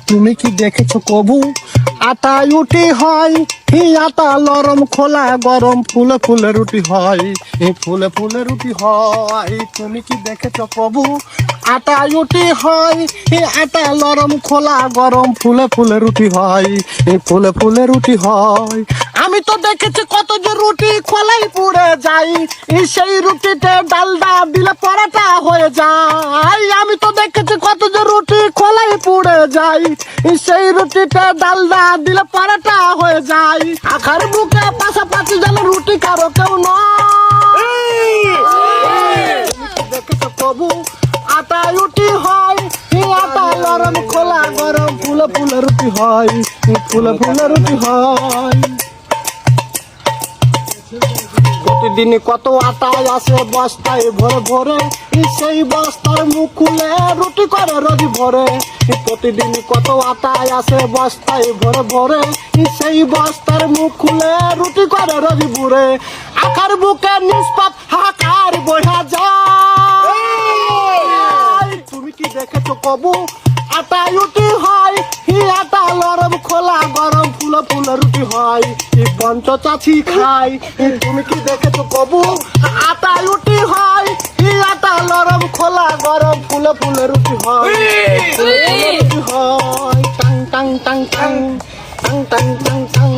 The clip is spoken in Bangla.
তুমি কি দেখেছো কবু আটা রুটি হয়, আটা নরম খোলা গরম, ফুলে ফুলে রুটি হয়, ফুলে ফুলে রুটি হয়। তুমি কি দেখেছো কবু আটা রুটি হয়, আটা নরম খোলা গরম, ফুলে ফুলে রুটি হয়, ফুলে ফুলে রুটি হয়। আমি তো দেখেছি কত যে রুটি খোলাই পুড়ে যাই, সেই রুটিতে ডালডা দিলে পরাটা হয়ে যায়। আমি তো দেখেছি কত যে রুটি খোলাই পুড়ে যাই, সেই রুটিতে ডালডা দিলে পরাটা হয়ে যায়। আখার বুকে পাশাপাশি যেন রুটি কারো কেউ নয়। দেখেছো কবু আটা রুটি হয়, আটা নরম খোলা গরম, ফুলে ফুলে রুটি হয়, ফুলে ফুলে রুটি হয়। প্রতিদিন কত আটা আসে বস্তায় ভরে ভরে, সেই বস্তার মুখ খুলে রুটি করে রোজ ভরে। প্রতিদিন কত আটা আসে বস্তায় ভরে ভরে, সেই বস্তার মুখ খুলে রুটি করে রোজ ভরে। আখার বুকে নিষ্পাপ হাহাকার বইয়া যায়। তুমি কি দেখেছো কবু আটা রুটি হয়, আটা নরম খোলা গরম, ফুলে ফুলে রুটি হয়, বঞ্চ চাচি খাই। তুমি কি দেখেছো কবু আটা রুটি হয়, আটা নরম খোলা গরম, ফুলে ফুলে রুটি হয়, ফুলে ফুলে রুটি হয়। Tongue tongue tongue tongue tongue tongue tongue tongue.